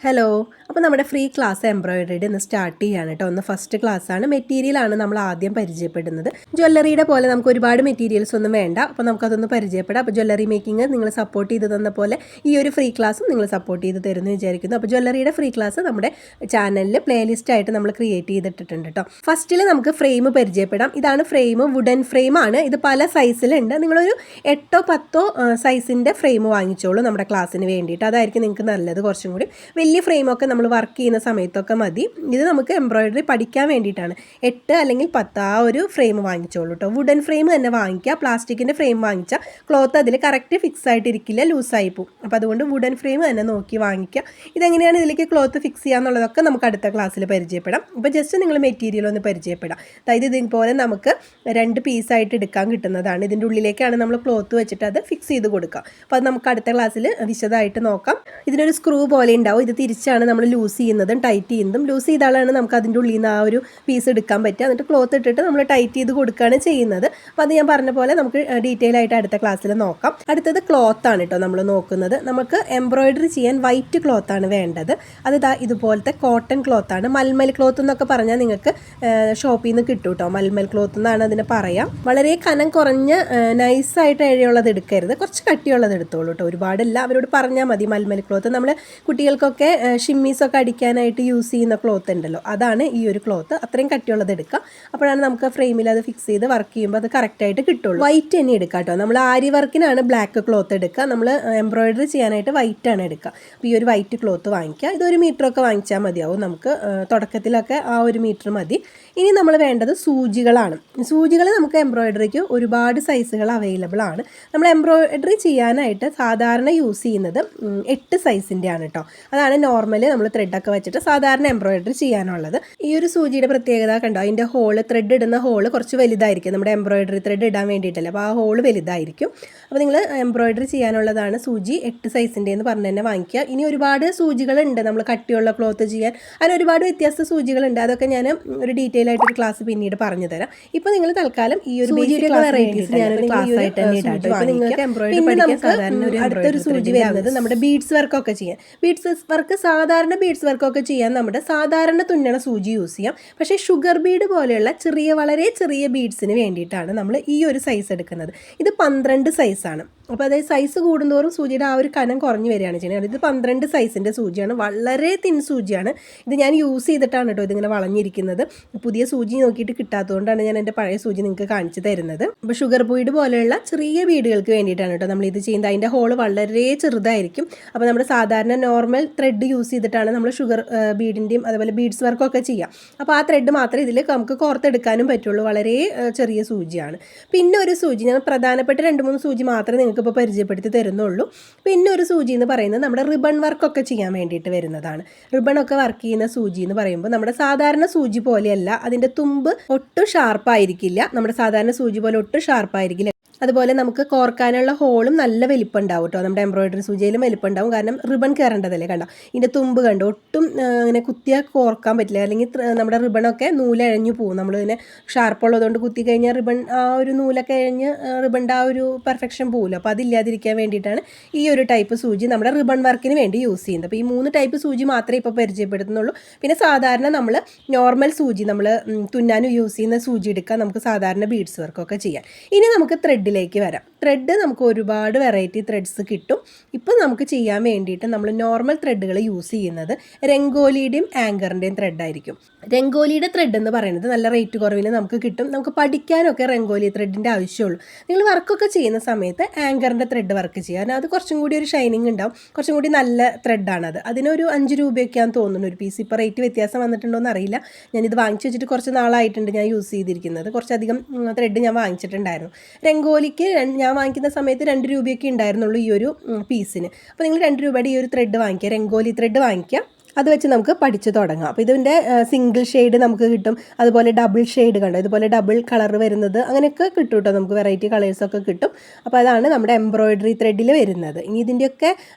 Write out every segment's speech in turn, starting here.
Hello. അപ്പോൾ നമ്മുടെ free class എംബ്രോയിഡറിയുടെ ഇന്ന് സ്റ്റാർട്ട് ചെയ്യാണ് കേട്ടോ. ഒന്ന് ഫസ്റ്റ് ക്ലാസ്സാണ്. മെറ്റീരിയലാണ് നമ്മൾ ആദ്യം പരിചയപ്പെടുന്നത്. ജ്വല്ലറിയുടെ പോലെ നമുക്ക് ഒരുപാട് മെറ്റീരിയൽസ് ഒന്നും വേണ്ട. അപ്പോൾ നമുക്കതൊന്ന് പരിചയപ്പെടാം. അപ്പോൾ ജ്വല്ലറി മേക്കിംഗ് നിങ്ങൾ സപ്പോർട്ട് ചെയ്ത് തന്ന പോലെ ഈ ഒരു ഫ്രീ ക്ലാസ്സും നിങ്ങൾ സപ്പോർട്ട് ചെയ്ത് തരുമെന്ന് വിചാരിക്കുന്നു. അപ്പോൾ ജ്വല്ലറിയുടെ ഫ്രീ ക്ലാസ് നമ്മുടെ ചാനലിൽ പ്ലേലിസ്റ്റ് ആയിട്ട് നമ്മൾ ക്രിയേറ്റ് ചെയ്തിട്ടുണ്ട് കേട്ടോ. ഫസ്റ്റിൽ നമുക്ക് ഫ്രെയിം പരിചയപ്പെടാം. ഇതാണ് ഫ്രെയിം, വുഡൻ ഫ്രെയിമാണ്. ഇത് പല സൈസിലുണ്ട്. നിങ്ങളൊരു 8 or 10 സൈസിൻ്റെ ഫ്രെയിം വാങ്ങിച്ചോളൂ നമ്മുടെ ക്ലാസ്സിന് വേണ്ടിയിട്ട്. അതായിരിക്കും നിങ്ങൾക്ക് നല്ലത്. കുറച്ചും കൂടി വലിയ ഫ്രെയിമൊക്കെ നമ്മൾ വർക്ക് ചെയ്യുന്ന സമയത്തൊക്കെ മതി. ഇത് നമുക്ക് എംബ്രോയിഡറി പഠിക്കാൻ വേണ്ടിയിട്ടാണ്. 8 അല്ലെങ്കിൽ 10 ആ ഒരു ഫ്രെയിം വാങ്ങിച്ചോളൂ കേട്ടോ. വുഡൻ ഫ്രെയിം തന്നെ വാങ്ങിക്കുക. പ്ലാസ്റ്റിക്കിൻ്റെ ഫ്രെയിം വാങ്ങിച്ചാൽ ക്ലോത്ത് അതിൽ കറക്റ്റ് ഫിക്സ് ആയിട്ടിരിക്കില്ല, ലൂസായി പോകും. അപ്പോൾ അതുകൊണ്ട് വുഡൻ ഫ്രെയിം തന്നെ നോക്കി വാങ്ങിക്കുക. ഇതെങ്ങനെയാണ് ഇതിലേക്ക് ക്ലോത്ത് ഫിക്സ് ചെയ്യുക എന്നുള്ളതൊക്കെ നമുക്ക് അടുത്ത ക്ലാസ്സിൽ പരിചയപ്പെടാം. അപ്പോൾ ജസ്റ്റ് നിങ്ങൾ മെറ്റീരിയൽ ഒന്ന് പരിചയപ്പെടാം. അതായത് ഇതുപോലെ നമുക്ക് 2 പീസായിട്ട് എടുക്കാൻ കിട്ടുന്നതാണ്. ഇതിൻ്റെ ഉള്ളിലേക്കാണ് നമ്മൾ ക്ലോത്ത് വെച്ചിട്ട് അത് ഫിക്സ് ചെയ്ത് കൊടുക്കുക. അപ്പോൾ അത് നമുക്ക് അടുത്ത ക്ലാസ്സിൽ വിശദമായിട്ട് നോക്കാം. ഇതിനൊരു സ്ക്രൂ പോലെ ഉണ്ടാവും. ഇത് തിരിച്ചാണ് നമ്മൾ ലൂസ് ചെയ്യുന്നതും ടൈറ്റ് ചെയ്യുന്നതും. ലൂസ് ചെയ്താലാണ് നമുക്ക് അതിൻ്റെ ഉള്ളിൽ നിന്ന് ആ ഒരു പീസ് എടുക്കാൻ പറ്റുക. എന്നിട്ട് ക്ലോത്ത് ഇട്ടിട്ട് നമ്മൾ ടൈറ്റ് ചെയ്ത് കൊടുക്കുകയാണ് ചെയ്യുന്നത്. അപ്പോൾ അത് ഞാൻ പറഞ്ഞ പോലെ നമുക്ക് ഡീറ്റെയിൽ ആയിട്ട് അടുത്ത ക്ലാസ്സിൽ നോക്കാം. അടുത്തത് ക്ലോത്താണ് കേട്ടോ നമ്മൾ നോക്കുന്നത്. നമുക്ക് എംബ്രോയിഡറി ചെയ്യാൻ വൈറ്റ് ക്ലോത്താണ് വേണ്ടത്. അത് ഇതുപോലത്തെ കോട്ടൺ ക്ലോത്താണ്. മൽമൽ ക്ലോത്ത് എന്നൊക്കെ പറഞ്ഞാൽ നിങ്ങൾക്ക് ഷോപ്പിൽ നിന്ന് കിട്ടും കേട്ടോ. മൽമൽ ക്ലോത്ത് എന്നാണ് അതിനെ പറയാം. വളരെ കനം കുറഞ്ഞ നൈസായിട്ട് എഴയുള്ളത് എടുക്കരുത്, കുറച്ച് കട്ടിയുള്ളത് എടുത്തോളൂ കേട്ടോ. ഒരുപാടില്ല. അവരോട് പറഞ്ഞാൽ മതി മൽമൽ ക്ലോത്ത്. നമ്മൾ കുട്ടികൾക്കൊക്കെ ഷിമ്മീസൊക്കെ അടിക്കാനായിട്ട് യൂസ് ചെയ്യുന്ന ക്ലോത്ത് ഉണ്ടല്ലോ, അതാണ് ഈ ഒരു ക്ലോത്ത്. അത്രയും കട്ടിയുള്ളത് എടുക്കുക. അപ്പോഴാണ് നമുക്ക് ഫ്രെയിമിൽ അത് ഫിക്സ് ചെയ്ത് വർക്ക് ചെയ്യുമ്പോൾ അത് കറക്റ്റായിട്ട് കിട്ടുള്ളൂ. വൈറ്റ് തന്നെ എടുക്കുക കേട്ടോ. നമ്മൾ ആരി വർക്കിനാണ് ബ്ലാക്ക് ക്ലോത്ത് എടുക്കുക. നമ്മൾ എംബ്രോയിഡറി ചെയ്യാനായിട്ട് വൈറ്റ് ആണ് എടുക്കുക. അപ്പോൾ ഈ ഒരു വൈറ്റ് ക്ലോത്ത് വാങ്ങിക്കുക. ഇതൊരു മീറ്ററൊക്കെ വാങ്ങിച്ചാൽ മതിയാവും. നമുക്ക് തുടക്കത്തിലൊക്കെ ആ ഒരു മീറ്റർ മതി. ഇനി നമ്മൾ വേണ്ടത് സൂചികളാണ്. സൂചികൾ നമുക്ക് എംബ്രോയിഡറിക്ക് ഒരുപാട് സൈസുകൾ അവൈലബിൾ ആണ്. നമ്മൾ എംബ്രോയിഡറി ചെയ്യാനായിട്ട് സാധാരണ യൂസ് ചെയ്യുന്നത് 8 സൈസിൻ്റെ ആണ് കേട്ടോ. അതാണ് നോർമൽ നമ്മൾ ത്രെഡൊക്കെ വെച്ചിട്ട് സാധാരണ എംബ്രോയിഡറി ചെയ്യാനുള്ളത്. ഈ ഒരു സൂചിയുടെ പ്രത്യേകത കണ്ടോ, അതിൻ്റെ ഹോള്, ത്രെഡ് ഇടുന്ന ഹോള് കുറച്ച് വലുതായിരിക്കും. നമ്മുടെ എംബ്രോയിഡറി ത്രെഡ് ഇടാൻ വേണ്ടിയിട്ടല്ലേ, അപ്പോൾ ആ ഹോള് വലുതായിരിക്കും. അപ്പോൾ നിങ്ങൾ എംബ്രോയിഡറി ചെയ്യാനുള്ളതാണ് സൂചി 8 സൈസിൻ്റെ എന്ന് പറഞ്ഞ് തന്നെ വാങ്ങിക്കുക. ഇനി ഒരുപാട് സൂചികളുണ്ട് നമ്മൾ കട്ടിയുള്ള ക്ലോത്ത് ചെയ്യാൻ. അതിന് ഒരുപാട് വ്യത്യസ്ത സൂചികളുണ്ട്. അതൊക്കെ ഞാൻ ഒരു ഡീറ്റെയിൽ ആയിട്ടൊരു ക്ലാസ് പിന്നീട് പറഞ്ഞു തരാം. ഇപ്പോൾ നിങ്ങൾ തൽക്കാലം ഈ ഒരു വെറൈറ്റീസ് ഞാനൊരു ക്ലാസ് ആയിട്ട് തന്നെ ഇടാം. ഇപ്പോൾ നിങ്ങൾക്ക് എംബ്രോയിഡറി പഠിക്കാൻ സാധാരണ അടുത്തൊരു സൂചി വരുന്നത് നമ്മുടെ ബീഡ്സ് വർക്കൊക്കെ ചെയ്യാൻ. ബീഡ്സ് വർക്ക്, സാധാരണ ബീഡ്സ് വർക്കൊക്കെ ചെയ്യാൻ നമ്മുടെ സാധാരണ തുന്നണ സൂചി യൂസ് ചെയ്യാം. പക്ഷേ ഷുഗർ ബീഡ് പോലെയുള്ള വളരെ ചെറിയ ബീഡ്സിന് വേണ്ടിയിട്ടാണ് നമ്മൾ ഈ ഒരു സൈസ് എടുക്കുന്നത്. ഇത് 12 സൈസാണ്. അപ്പോൾ അതായത് സൈസ് കൂടുന്തോറും സൂചിയുടെ ആ ഒരു കനം കുറഞ്ഞു വരികയാണ് ചെയ്യുന്നത്. ഇത് 12 സൈസിൻ്റെ സൂചിയാണ്. വളരെ തിൻ സൂചിയാണ്. ഇത് ഞാൻ യൂസ് ചെയ്തിട്ടാണ് കേട്ടോ ഇതിങ്ങനെ വളഞ്ഞിരിക്കുന്നത്. പുതിയ സൂചി നോക്കിയിട്ട് കിട്ടാത്തതുകൊണ്ടാണ് ഞാൻ എൻ്റെ പഴയ സൂചി നിങ്ങൾക്ക് കാണിച്ചു തരുന്നത്. അപ്പോൾ ഷുഗർ ബീഡ് പോലെയുള്ള ചെറിയ ബീഡുകൾക്ക് വേണ്ടിയിട്ടാണ് കേട്ടോ നമ്മൾ ഇത് ചെയ്യുന്നത്. അതിൻ്റെ ഹോള് വളരെ ചെറുതായിരിക്കും. അപ്പോൾ നമ്മുടെ സാധാരണ നോർമൽ ത്രെഡ് യൂസ് ചെയ്തിട്ടാണ് നമ്മൾ ഷുഗർ ബീഡിൻ്റെയും അതുപോലെ ബീഡ്സ് വർക്കൊക്കെ ചെയ്യാം. അപ്പോൾ ആ ത്രെഡ് മാത്രമേ ഇതിൽ നമുക്ക് കോർത്തെടുക്കാനും പറ്റുള്ളൂ. വളരെ ചെറിയ സൂചിയാണ്. പിന്നെ ഒരു സൂചി, ഞാൻ പ്രധാനപ്പെട്ട 2-3 സൂചി മാത്രമേ നിങ്ങൾക്ക് ഇപ്പോൾ പരിചയപ്പെടുത്തി തരുന്നുള്ളൂ. പിന്നെ ഒരു സൂചി എന്ന് പറയുന്നത് നമ്മുടെ റിബൺ വർക്കൊക്കെ ചെയ്യാൻ വേണ്ടിയിട്ട് വരുന്നതാണ്. റിബണൊക്കെ വർക്ക് ചെയ്യുന്ന സൂചി എന്ന് പറയുമ്പോൾ നമ്മുടെ സാധാരണ സൂചി പോലെയല്ല. അതിൻ്റെ തുമ്പ് ഒട്ടും ഷാർപ്പായിരിക്കില്ല. നമ്മുടെ സാധാരണ സൂചി പോലെ ഒട്ടും ഷാർപ്പായിരിക്കില്ല. അതുപോലെ നമുക്ക് കോർക്കാനുള്ള ഹോളും നല്ല വലിപ്പം ഉണ്ടാവും കേട്ടോ. നമ്മുടെ എംബ്രോയിഡറി സൂചിയിലും വലിപ്പം ഉണ്ടാവും. കാരണം റിബൺ കയറേണ്ടതല്ലേ. കണ്ടോ, ഇതിൻ്റെ തുമ്പ് കണ്ടോ, ഒട്ടും ഇങ്ങനെ കുത്തിയാൽ കോർക്കാൻ പറ്റില്ല. അല്ലെങ്കിൽ നമ്മുടെ റിബണൊക്കെ നൂലഴിഞ്ഞു പോകും. നമ്മളിങ്ങനെ ഷാർപ്പുള്ളതുകൊണ്ട് കുത്തി കഴിഞ്ഞാൽ റിബൺ ആ ഒരു നൂലൊക്കെ കഴിഞ്ഞ് റിബണിൻ്റെ ആ ഒരു പെർഫെക്ഷൻ പോകില്ല. അപ്പോൾ അതില്ലാതിരിക്കാൻ വേണ്ടിയിട്ടാണ് ഈ ഒരു ടൈപ്പ് സൂചി നമ്മുടെ റിബൺ വർക്കിന് വേണ്ടി യൂസ് ചെയ്യുന്നത്. അപ്പോൾ ഈ 3 ടൈപ്പ് സൂചി മാത്രമേ ഇപ്പോൾ പരിചയപ്പെടുത്തുന്നുള്ളൂ. പിന്നെ സാധാരണ നമ്മൾ നോർമൽ സൂചി, നമ്മൾ തുന്നാനും യൂസ് ചെയ്യുന്ന സൂചി എടുക്കാൻ നമുക്ക് സാധാരണ ബീഡ്സ് വർക്കൊക്കെ ചെയ്യാം. ഇനി നമുക്ക് ത്രെഡിലേക്ക് വരാം. ത്രെഡ് നമുക്ക് ഒരുപാട് വെറൈറ്റി ത്രെഡ്സ് കിട്ടും. ഇപ്പോൾ നമുക്ക് ചെയ്യാൻ വേണ്ടിയിട്ട് നമ്മൾ നോർമൽ ത്രെഡുകൾ യൂസ് ചെയ്യുന്നത് രംഗോലിയുടെയും ആങ്കറിൻ്റെയും ത്രെഡായിരിക്കും. രംഗോലിയുടെ ത്രെഡ് എന്ന് പറയുന്നത് നല്ല റേറ്റ് കുറവിന് നമുക്ക് കിട്ടും. നമുക്ക് പഠിക്കാനൊക്കെ രംഗോലി ത്രെഡിൻ്റെ ആവശ്യമുള്ളൂ. നിങ്ങൾ വർക്കൊക്കെ ചെയ്യുന്ന സമയത്ത് ആങ്കറിൻ്റെ ത്രെഡ് വർക്ക് ചെയ്യുക. കാരണം അത് കുറച്ചും കൂടി ഒരു ഷൈനിങ് ഉണ്ടാവും. കുറച്ചും കൂടി നല്ല ത്രെഡാണത്. അതിനൊരു 5 രൂപയൊക്കെയാണെന്ന് തോന്നുന്നു ഒരു പീസ്. ഇപ്പോൾ റേറ്റ് വ്യത്യാസം വന്നിട്ടുണ്ടോ എന്ന് അറിയില്ല. ഞാനിത് വാങ്ങിച്ച് വെച്ചിട്ട് കുറച്ച് നാളായിട്ടുണ്ട് ഞാൻ യൂസ് ചെയ്തിരിക്കുന്നത്. കുറച്ചധികം ത്രെഡ് ഞാൻ വാങ്ങിച്ചിട്ടുണ്ടായിരുന്നു. രംഗോലിക്ക് ഞാൻ വാങ്ങിക്കുന്ന സമയത്ത് 2 രൂപയൊക്കെ ഉണ്ടായിരുന്നുള്ളൂ ഈ ഒരു പീസിന്. അപ്പോൾ നിങ്ങൾ 2 രൂപയുടെ ഈ ഒരു ത്രെഡ് വാങ്ങിക്കുക, രംഗോലി ത്രെഡ് വാങ്ങിക്കുക. അത് വെച്ച് നമുക്ക് പഠിച്ച് തുടങ്ങാം. അപ്പോൾ ഇതിൻ്റെ സിംഗിൾ ഷെയ്ഡ് നമുക്ക് കിട്ടും. അതുപോലെ ഡബിൾ ഷെയ്ഡ് കണ്ടോ, ഇതുപോലെ ഡബിൾ കളർ വരുന്നത് അങ്ങനെയൊക്കെ കിട്ടും കേട്ടോ. നമുക്ക് വെറൈറ്റി കളേഴ്സൊക്കെ കിട്ടും. അപ്പോൾ അതാണ് നമ്മുടെ എംബ്രോയിഡറി ത്രെഡിൽ വരുന്നത്. ഇനി ഇതിൻ്റെയൊക്കെ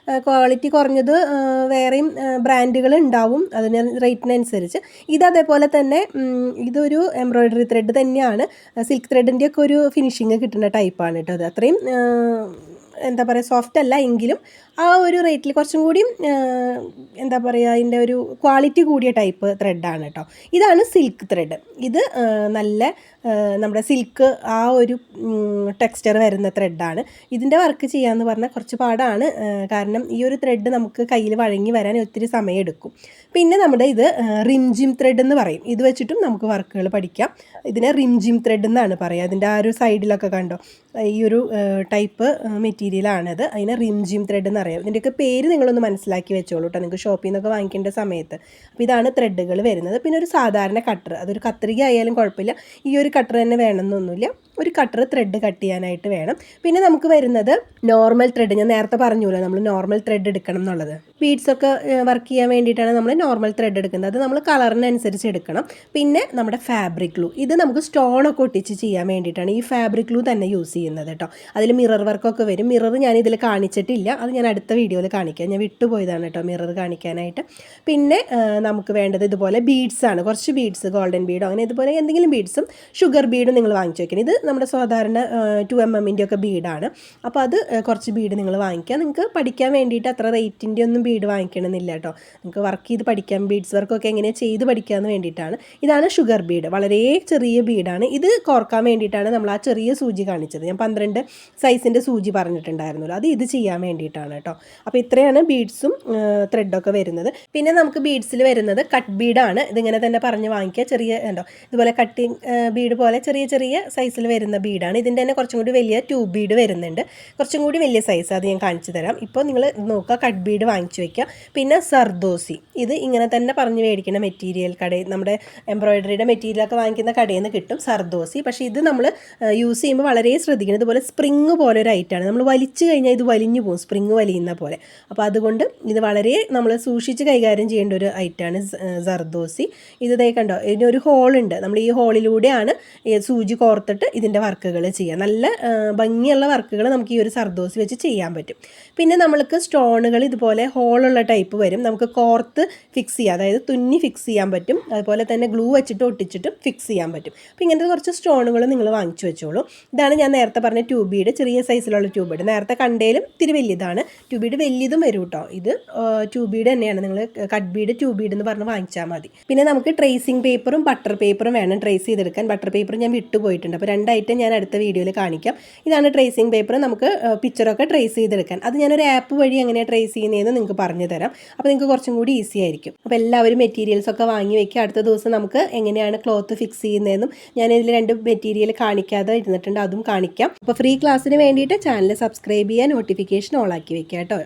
ക്വാളിറ്റി കുറഞ്ഞത് വേറെയും ബ്രാൻഡുകൾ ഉണ്ടാവും അതിന് റേറ്റിനനുസരിച്ച്. ഇതേപോലെ തന്നെ ഇതൊരു എംബ്രോയിഡറി ത്രെഡ് തന്നെയാണ്. സിൽക്ക് ത്രെഡിൻ്റെയൊക്കെ ഒരു ഫിനിഷിങ് കിട്ടുന്ന ടൈപ്പാണ് കേട്ടോ. അത് അത്രയും എന്താ പറയുക സോഫ്റ്റ് അല്ല എങ്കിലും ആ ഒരു റേറ്റിൽ കുറച്ചും കൂടിയും എന്താ പറയുക അതിൻ്റെ ഒരു ക്വാളിറ്റി കൂടിയ ടൈപ്പ് ത്രെഡാണ് കേട്ടോ. ഇതാണ് സിൽക്ക് ത്രെഡ്. ഇത് നല്ല നമ്മുടെ സിൽക്ക് ആ ഒരു ടെക്സ്ചർ വരുന്ന ത്രെഡാണ്. ഇതിൻ്റെ വർക്ക് ചെയ്യാമെന്ന് പറഞ്ഞാൽ കുറച്ച് പാടാണ്. കാരണം ഈ ഒരു ത്രെഡ് നമുക്ക് കയ്യിൽ വഴങ്ങി വരാൻ ഒത്തിരി സമയമെടുക്കും. പിന്നെ നമ്മുടെ ഇത് റിംജിം ത്രെഡ് എന്ന് പറയും. ഇത് വെച്ചിട്ടും നമുക്ക് വർക്കുകൾ പഠിക്കാം. ഇതിനെ റിംജിം ത്രെഡ് എന്നാണ് പറയുക. അതിൻ്റെ ആ ഒരു സൈഡിലൊക്കെ കണ്ടോ ഈ ഒരു ടൈപ്പ് മെറ്റീരിയലാണത്. അതിനെ റിംജിം ത്രെഡ് എന്ന് അറിയാം. ഇതിൻ്റെയൊക്കെ പേര് നിങ്ങളൊന്ന് മനസ്സിലാക്കി വെച്ചോളൂ കേട്ടോ, നിങ്ങൾക്ക് ഷോപ്പിൽ നിന്നൊക്കെ വാങ്ങിക്കേണ്ട സമയത്ത്. അപ്പോൾ ഇതാണ് ത്രെഡുകൾ വരുന്നത്. പിന്നെ ഒരു സാധാരണ കട്ടർ, അതൊരു കത്രിക ആയാലും കുഴപ്പമില്ല, ഈ ഒരു കട്ടർ തന്നെ വേണമെന്നൊന്നുമില്ല. ഒരു കട്ടർ ത്രെഡ് കട്ട് ചെയ്യാനായിട്ട് വേണം. പിന്നെ നമുക്ക് വരുന്നത് നോർമൽ ത്രെഡ്. ഞാൻ നേരത്തെ പറഞ്ഞല്ലോ നമ്മൾ നോർമൽ ത്രെഡ് എടുക്കണം എന്നുള്ളത്. ബീഡ്സൊക്കെ വർക്ക് ചെയ്യാൻ വേണ്ടിയിട്ടാണ് നമ്മൾ നോർമൽ ത്രെഡ് എടുക്കുന്നത്. അത് നമ്മൾ കളറിനനുസരിച്ച് എടുക്കണം. പിന്നെ നമ്മുടെ ഫാബ്രിക് ഗ്ലൂ, ഇത് നമുക്ക് സ്റ്റോണൊക്കെ ഒട്ടിച്ച് ചെയ്യാൻ വേണ്ടിയിട്ടാണ് ഈ ഫാബ്രിക് ഗ്ലൂ തന്നെ യൂസ് ചെയ്യുന്നത് കേട്ടോ. അതിൽ മിറർ വർക്കൊക്കെ വരും. മിറർ ഞാൻ ഇതിൽ കാണിച്ചിട്ടില്ല, അത് ഞാൻ അടുത്ത വീഡിയോയിൽ കാണിക്കാം. ഞാൻ വിട്ടുപോയതാണ് കേട്ടോ മിറർ കാണിക്കാനായിട്ട്. പിന്നെ നമുക്ക് വേണ്ടത് ഇതുപോലെ ബീഡ്സാണ്. കുറച്ച് ബീഡ്സ്, ഗോൾഡൻ ബീഡോ അങ്ങനെ ഇതുപോലെ എന്തെങ്കിലും ബീഡ്സും ഷുഗർ ബീഡും നിങ്ങൾ വാങ്ങിച്ചു വെക്കണം. ഇത് നമ്മുടെ സാധാരണ 2mm ഒക്കെ ബീഡാണ്. അപ്പോൾ അത് കുറച്ച് ബീഡ് നിങ്ങൾ വാങ്ങിക്കുക. നിങ്ങൾക്ക് പഠിക്കാൻ വേണ്ടിയിട്ട് അത്ര റേറ്റിൻ്റെ ഒന്നും ബീഡ് വാങ്ങിക്കണമെന്നില്ല കേട്ടോ. നിങ്ങൾക്ക് വർക്ക് ചെയ്ത് പഠിക്കാം, ബീഡ്സ് വർക്കൊക്കെ എങ്ങനെയാണ് ചെയ്ത് പഠിക്കാമെന്ന് വേണ്ടിയിട്ടാണ്. ഇതാണ് ഷുഗർ ബീഡ്, വളരെ ചെറിയ ബീഡാണ്. ഇത് കോർക്കാൻ വേണ്ടിയിട്ടാണ് നമ്മൾ ആ ചെറിയ സൂചി കാണിച്ചത്. ഞാൻ 12 സൈസിൻ്റെ സൂചി പറഞ്ഞിട്ടുണ്ടായിരുന്നല്ലോ, അത് ഇത് ചെയ്യാൻ വേണ്ടിയിട്ടാണ് കേട്ടോ. അപ്പോൾ ഇത്രയാണ് ബീഡ്സും ത്രെഡൊക്കെ വരുന്നത്. പിന്നെ നമുക്ക് ബീഡ്സിൽ വരുന്നത് കട്ട് ബീഡാണ്. ഇതിങ്ങനെ തന്നെ പറഞ്ഞ് വാങ്ങിക്കുക. ചെറിയ ഉണ്ടോ ഇതുപോലെ കട്ടിങ് ബീഡ് പോലെ ചെറിയ ചെറിയ സൈസിൽ വരുന്ന ബീഡാണ്. ഇതിൻ്റെ തന്നെ കുറച്ചും കൂടി വലിയ ട്യൂബ് ബീഡ് വരുന്നുണ്ട്, കുറച്ചും കൂടി വലിയ സൈസ്. അത് ഞാൻ കാണിച്ചു തരാം. ഇപ്പോൾ നിങ്ങൾ നോക്കുക, കട്ട് ബീഡ് വാങ്ങിച്ചു വയ്ക്കുക. പിന്നെ സർദോസി, ഇത് ഇങ്ങനെ തന്നെ പറഞ്ഞ് മേടിക്കുന്ന മെറ്റീരിയൽ കടയിൽ, നമ്മുടെ എംബ്രോയിഡറിയുടെ മെറ്റീരിയലൊക്കെ വാങ്ങിക്കുന്ന കടയിൽ നിന്ന് കിട്ടും സർദോസി. പക്ഷേ ഇത് നമ്മൾ യൂസ് ചെയ്യുമ്പോൾ വളരെ ശ്രദ്ധിക്കണം. ഇതുപോലെ സ്പ്രിങ് പോലെ ഒരു ഐറ്റാണ്. നമ്മൾ വലിച്ചു കഴിഞ്ഞാൽ ഇത് വലിഞ്ഞു പോകും, സ്പ്രിങ് വലിയുന്ന പോലെ. അപ്പോൾ അതുകൊണ്ട് ഇത് വളരെ നമ്മൾ സൂക്ഷിച്ച് കൈകാര്യം ചെയ്യേണ്ട ഒരു ഐറ്റാണ് സർദോസി. ഇത് ദേ കണ്ടോ, ഇതിനൊരു ഹോളുണ്ട്. നമ്മൾ ഈ ഹോളിലൂടെയാണ് സൂചി കോർത്തിട്ട് ഇതിൻ്റെ വർക്കുകൾ ചെയ്യുക. നല്ല ഭംഗിയുള്ള വർക്കുകൾ നമുക്ക് ഈ ഒരു സർദോസി വെച്ച് ചെയ്യാൻ പറ്റും. പിന്നെ നമ്മൾക്ക് സ്റ്റോണുകൾ ഇതുപോലെ ഹോളുള്ള ടൈപ്പ് വരും. നമുക്ക് കോർത്ത് ഫിക്സ് ചെയ്യാം, അതായത് തുന്നി ഫിക്സ് ചെയ്യാൻ പറ്റും. അതുപോലെ തന്നെ ഗ്ലൂ വെച്ചിട്ട് ഒട്ടിച്ചിട്ട് ഫിക്സ് ചെയ്യാൻ പറ്റും. അപ്പോൾ ഇങ്ങനത്തെ കുറച്ച് സ്റ്റോണുകൾ നിങ്ങൾ വാങ്ങിച്ചു വെച്ചോളൂ. ഇതാണ് ഞാൻ നേരത്തെ പറഞ്ഞ ട്യൂബ് ബീഡ്, ചെറിയ സൈസിലുള്ള ട്യൂബ് ബീഡ്. നേരത്തെ കണ്ടേലും ഇത്തിരി വലിയതാണ്. ട്യൂബ് ബീഡ് വലിയതും വരും കേട്ടോ. ഇത് ട്യൂബ് ബീഡ് തന്നെയാണ്. നിങ്ങൾ കട്ട് ബീഡ് ട്യൂബ് ബീഡ് എന്ന് പറഞ്ഞ് വാങ്ങിച്ചാൽ മതി. പിന്നെ നമുക്ക് ട്രേസിങ് പേപ്പറും ബട്ടർ പേപ്പറും വേണം ട്രേസ് ചെയ്തെടുക്കാൻ. ബട്ടർ പേപ്പർ ഞാൻ വിട്ടുപോയിട്ടുണ്ട്. അപ്പോൾ 2 ഐറ്റം ഞാൻ അടുത്ത വീഡിയോയിൽ കാണിക്കാം. ഇതാണ് ട്രേസിങ് പേപ്പർ, നമുക്ക് പിക്ചറൊക്കെ ട്രേസ് ചെയ്തെടുക്കാൻ. അത് ഞാനൊരു ആപ്പ് വഴി എങ്ങനെയാണ് ട്രേസ് ചെയ്യുന്നതെന്ന് നിങ്ങൾക്ക് പറഞ്ഞു തരാം. അപ്പോൾ നിങ്ങൾക്ക് കുറച്ചും കൂടി ഈസി ആയിരിക്കും. അപ്പോൾ എല്ലാവരും മെറ്റീരിയൽസ് ഒക്കെ വാങ്ങി വയ്ക്കുക. അടുത്ത ദിവസം നമുക്ക് എങ്ങനെയാണ് ക്ലോത്ത് ഫിക്സ് ചെയ്യുന്നതെന്നും ഞാൻ ഇതിൽ 2 മെറ്റീരിയൽ കാണിക്കാതെ ഇരുന്നിട്ടുണ്ട്, അതും കാണിക്കാം. അപ്പോൾ ഫ്രീ ക്ലാസ്സിന് വേണ്ടിയിട്ട് ചാനൽ സബ്സ്ക്രൈബ് ചെയ്യുക, നോട്ടിഫിക്കേഷൻ ഓൾ ആക്കി വെക്കുക കേട്ടോ.